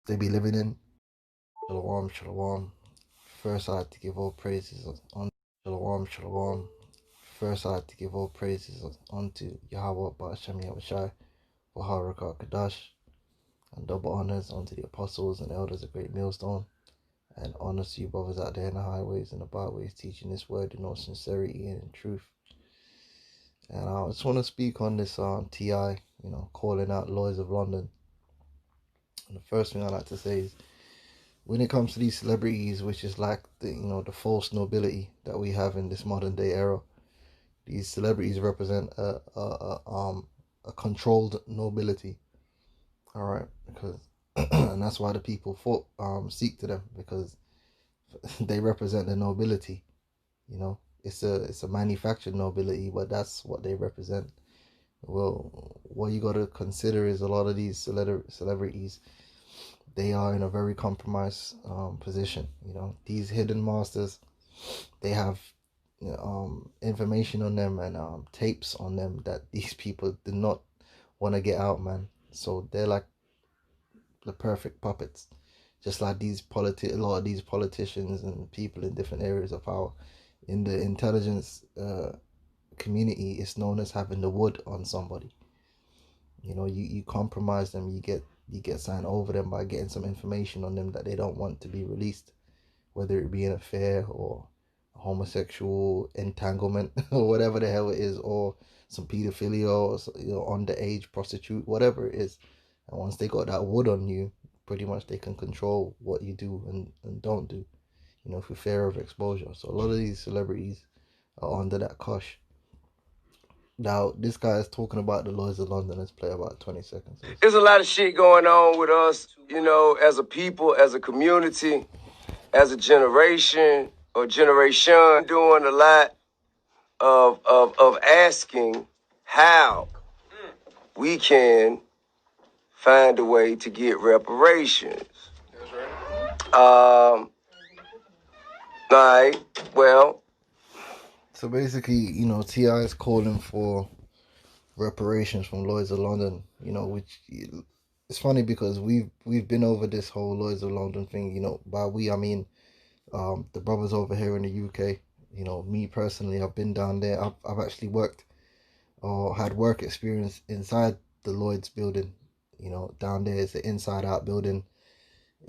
they be living in. Shalom, shalom. First, I like to give all praises on Shalom, shalom. First, I like to give all praises unto Yahweh, Ba'ashem Yahushai, Waharakat Kadash, and double honors unto the apostles and elders of Great Millstone, and honors to you brothers out there in the highways and the byways, teaching this word in all sincerity and in truth. And I just want to speak on this TI, calling out Lloyds of London. And the first thing I like to say is, when it comes to these celebrities, which is like the false nobility that we have in this modern day era, these celebrities represent a controlled nobility. All right, because and that's why the people seek to them, because they represent the nobility. It's a manufactured nobility, but that's what they represent. Well, what you got to consider is a lot of these celebrities, they are in a very compromised position. These hidden masters, they have information on them and tapes on them that these people did not want to get out, man. So they're like the perfect puppets, just like a lot of these politicians and people in different areas of power. In the intelligence community, it's known as having the wood on somebody. You compromise them, you get signed over them by getting some information on them that they don't want to be released, whether it be an affair or a homosexual entanglement or whatever the hell it is, or some pedophilia or underage prostitute, whatever it is. And once they got that wood on you, pretty much they can control what you do and don't do, for fear of exposure. So a lot of these celebrities are under that cosh. Now, this guy is talking about the Lloyds of London. Let's play about 20 seconds. There's a lot of shit going on with us, as a people, as a community, as a generation or generation, doing a lot of asking how we can find a way to get reparations. All right, well. So basically, T.I. is calling for reparations from Lloyds of London, which it's funny because we've been over this whole Lloyds of London thing. By we I mean the brothers over here in the UK. Me personally, I've been down there. I've actually worked or had work experience inside the Lloyds building. Down there is the inside out building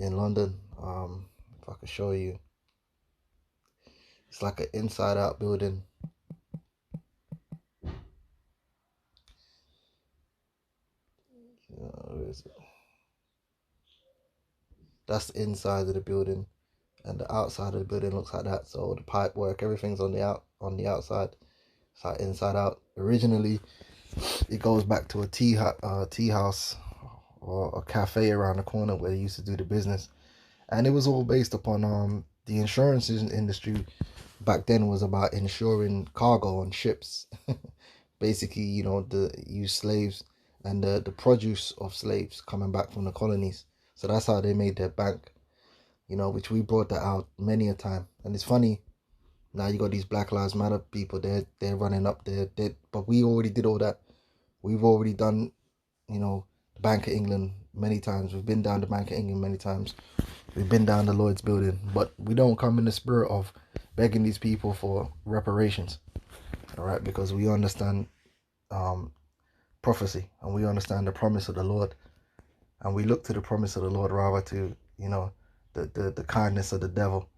in London. If I could show you, it's like an inside out building. Where is it? That's the inside of the building, and the outside of the building looks like that. So the pipe work, everything's on the outside. It's like inside out. Originally, it goes back to a tea house or a cafe around the corner where they used to do the business, and it was all based upon the insurance industry back then was about insuring cargo on ships. Basically, the used slaves and the produce of slaves coming back from the colonies. So that's how they made their bank. Which we brought that out many a time. And it's funny, now you got these Black Lives Matter people, they're running up there, but we already did all that. We've already done, the Bank of England many times. We've been down the Bank of England many times. We've been down the Lloyd's building, but we don't come in the spirit of begging these people for reparations, all right? Because we understand prophecy, and we understand the promise of the Lord, and we look to the promise of the Lord rather to, the kindness of the devil,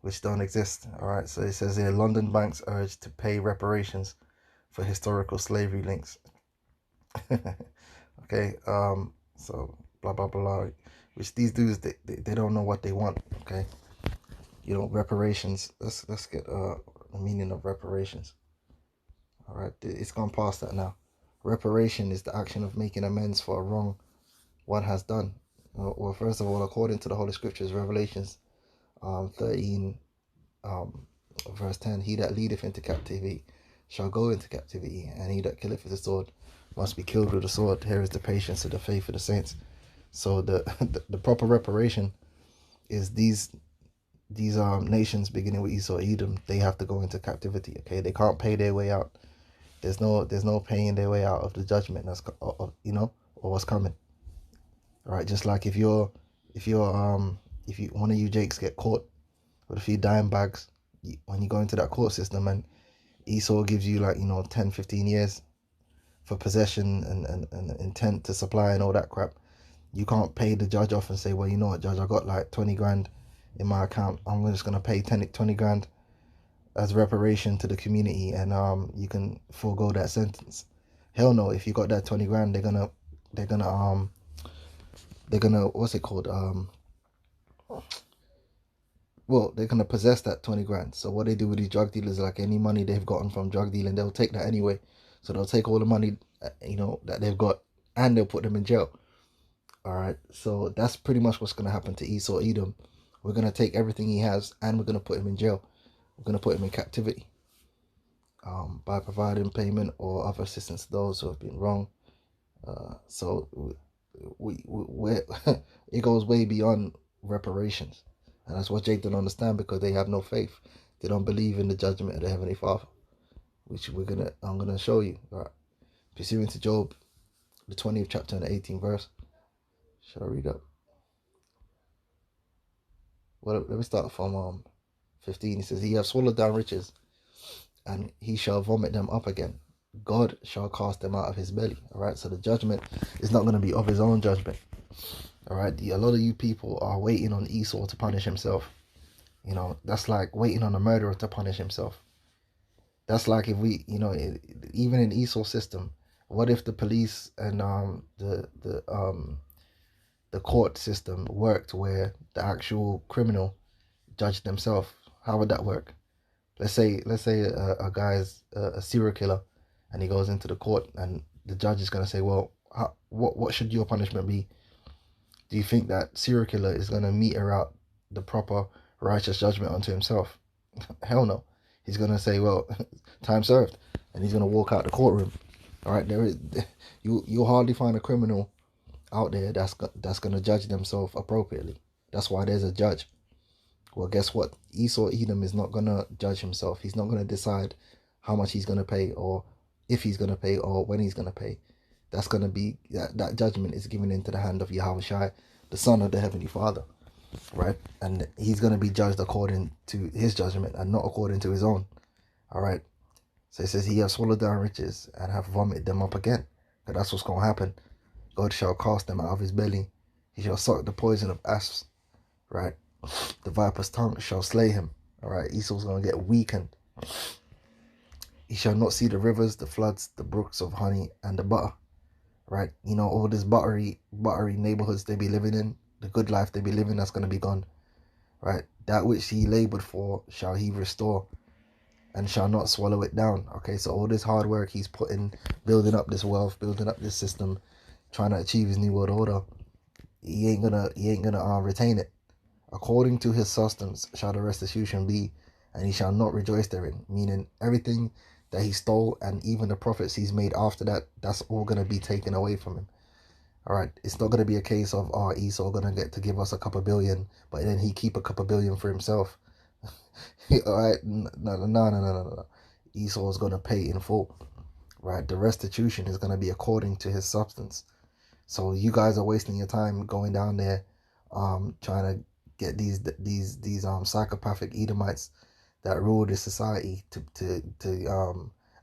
which don't exist. All right, so it says here, London banks urged to pay reparations for historical slavery links. Okay, so blah blah blah, which these dudes they don't know what they want. Okay, reparations. Let's get the meaning of reparations. All right, it's gone past that now. Reparation is the action of making amends for a wrong one has done. Well, first of all, according to the Holy Scriptures, Revelations 13 verse 10, he that leadeth into captivity shall go into captivity, and he that killeth with the sword must be killed with the sword. Here is the patience of the faith of the saints. So the the proper reparation is these nations, beginning with Esau, Edom, they have to go into captivity. Okay, they can't pay their way out. There's no paying their way out of the judgment that's or what's coming. All right, just like if if you one of you Jakes get caught with a few dime bags, when you go into that court system and Esau gives you like 10, 15 years for possession and intent to supply and all that crap, you can't pay the judge off and say, well, you know what, judge, I got like 20 grand in my account, I'm just gonna pay 20 grand as reparation to the community, and you can forego that sentence. Hell no. If you got that 20 grand, they're gonna what's it called, well, they're gonna possess that 20 grand. So what they do with these drug dealers, like any money they've gotten from drug dealing, they'll take that anyway. So they'll take all the money that they've got, and they'll put them in jail. All right, so that's pretty much what's gonna happen to Esau Edom. We're gonna take everything he has, and we're gonna put him in jail. We're gonna put him in captivity, by providing payment or other assistance to those who have been wrong. So we it goes way beyond reparations, and that's what Jake don't understand, because they have no faith. They don't believe in the judgment of the Heavenly Father, which I'm gonna show you. All right, pursuant to Job, the 20th chapter and the 18th verse. Should I read up? Well, let me start from 15. It says, "He has swallowed down riches, and he shall vomit them up again. God shall cast them out of his belly." All right, so the judgment is not going to be of his own judgment. All right, a lot of you people are waiting on Esau to punish himself. That's like waiting on a murderer to punish himself. That's like if we, even in Esau's system, what if the police and the court system worked where the actual criminal judged themselves? How would that work? Let's say a guy's a serial killer, and he goes into the court, and the judge is going to say, well, what should your punishment be? Do you think that serial killer is going to meter out the proper righteous judgment unto himself? Hell no. He's going to say, well, time served, and he's going to walk out the courtroom. All right, you'll hardly find a criminal out there that's going to judge themselves appropriately. That's why there's a judge. Well, guess what? Esau Edom is not going to judge himself. He's not going to decide how much he's going to pay, or if he's going to pay, or when he's going to pay. That's going to be, that judgment is given into the hand of Yahushua, the Son of the Heavenly Father, right? And he's going to be judged according to his judgment and not according to his own. All right. So it says, he has swallowed down riches and have vomited them up again. But that's what's going to happen. God shall cast them out of his belly. He shall suck the poison of asps, right? The viper's tongue shall slay him. All right, Esau's going to get weakened. He shall not see the rivers, the floods, the brooks of honey, and the butter. Right? All this buttery neighborhoods they be living in, the good life they be living, that's going to be gone. Right? That which he labored for shall he restore, and shall not swallow it down. Okay, so all this hard work he's put in, building up this wealth, building up this system, trying to achieve his new world order, he ain't gonna retain it. According to his substance shall the restitution be, and he shall not rejoice therein. Meaning everything that he stole, and even the profits he's made after that, that's all going to be taken away from him. All right, it's not going to be a case of Esau going to get to give us a couple billion, but then he keep a couple billion for himself. All right, no. Esau is going to pay in full. Right, the restitution is going to be according to his substance. So you guys are wasting your time going down there, trying to get these psychopathic Edomites that rule this society to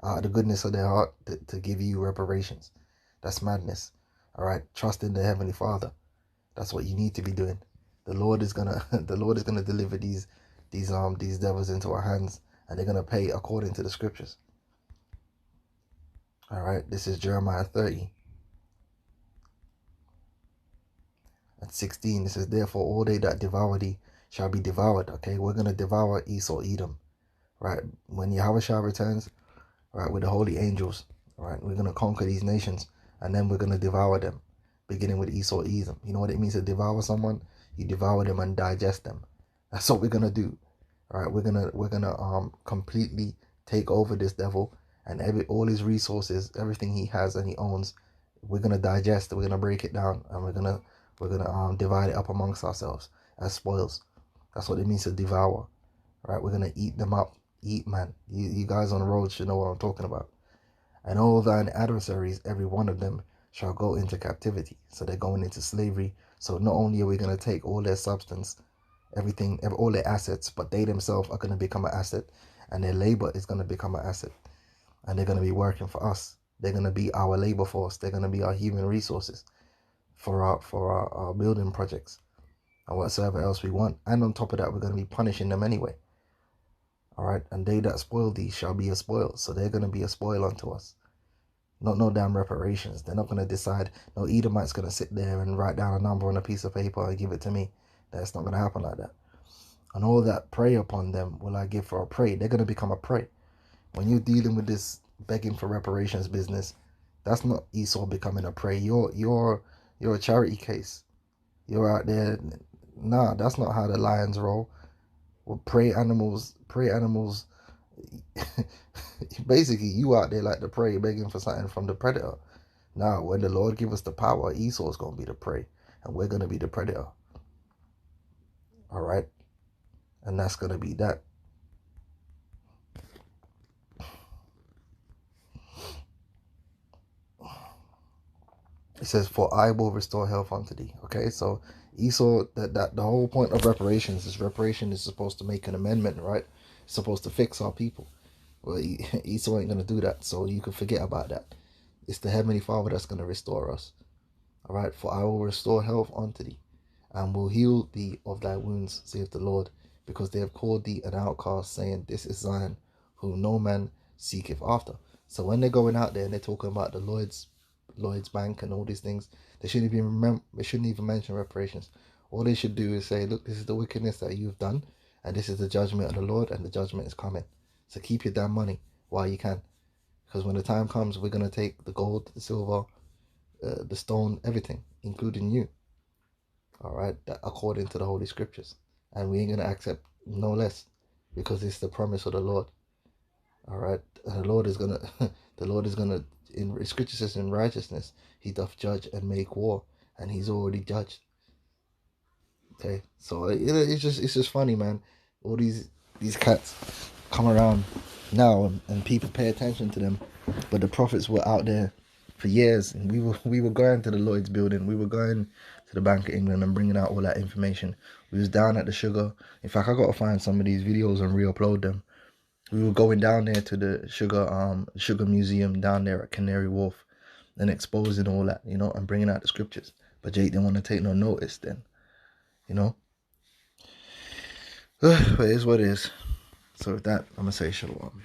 out of the goodness of their heart to give you reparations. That's madness. All right, trust in the Heavenly Father. That's what you need to be doing. The Lord is gonna deliver these devils into our hands, and they're gonna pay according to the scriptures. All right, this is Jeremiah 30 and 16. It says, therefore all they that devour thee shall be devoured. Okay, we're gonna devour Esau Edom. Right, when Yahushua returns, right, with the holy angels, right, we're going to conquer these nations, and then we're going to devour them, beginning with Esau Edom. You know what it means to devour someone? You devour them and digest them. That's what we're going to do. All right, we're gonna completely take over this devil, and all his resources, everything he has and he owns, we're going to digest it, we're going to break it down, and we're going to divide it up amongst ourselves as spoils. That's what it means to devour. Right, we're going to eat them up. Eat, man. You guys on the road should know what I'm talking about. And all thine adversaries, every one of them, shall go into captivity. So they're going into slavery. So not only are we going to take all their substance, everything, all their assets, but they themselves are going to become an asset, and their labor is going to become an asset, and they're going to be working for us. They're going to be our labor force. They're going to be our human resources for our building projects and whatsoever else we want. And on top of that, we're going to be punishing them anyway. All right, and they that spoil thee shall be a spoil. So they're going to be a spoil unto us. Not no damn reparations. They're not going to decide, no Edomite's going to sit there and write down a number on a piece of paper and give it to me. That's not going to happen like that. And all that prey upon them will I give for a prey. They're going to become a prey. When you're dealing with this begging for reparations business, that's not Esau becoming a prey. You're a charity case. You're out there. Nah, that's not how the lions roll. Well, prey animals. Basically, you out there like the prey begging for something from the predator. Now, when the Lord give us the power, Esau's going to be the prey, and we're going to be the predator. All right? And that's going to be that. It says, for I will restore health unto thee. Okay, so Esau, that the whole point of reparations is supposed to make an amendment, right? It's supposed to fix our people. Well, Esau ain't going to do that, so you can forget about that. It's the Heavenly Father that's going to restore us. All right, for I will restore health unto thee, and will heal thee of thy wounds, saith the Lord, because they have called thee an outcast, saying, this is Zion, whom no man seeketh after. So when they're going out there and they're talking about the Lloyd's Bank and all these things, they shouldn't even mention reparations. All they should do is say, look, this is the wickedness that you've done, and this is the judgment of the Lord, and the judgment is coming. So keep your damn money while you can, because when the time comes, we're going to take the gold, the silver, the stone, everything, including you. All right, that according to the Holy Scriptures, and we ain't going to accept no less, because it's the promise of the Lord. All right, and the Lord is going to in Scripture says, in righteousness he doth judge and make war, and he's already judged. Okay, so it's just funny, man. All these cats come around now, and people pay attention to them, but the prophets were out there for years, and we were going to the Lloyd's building, we were going to the Bank of England and bringing out all that information. We was down at the sugar. In fact, I got to find some of these videos and re-upload them. We were going down there to the sugar museum down there at Canary Wharf, and exposing all that, and bringing out the scriptures. But Jake didn't want to take no notice then, but it is what it is. So with that, I'm gonna say shalom.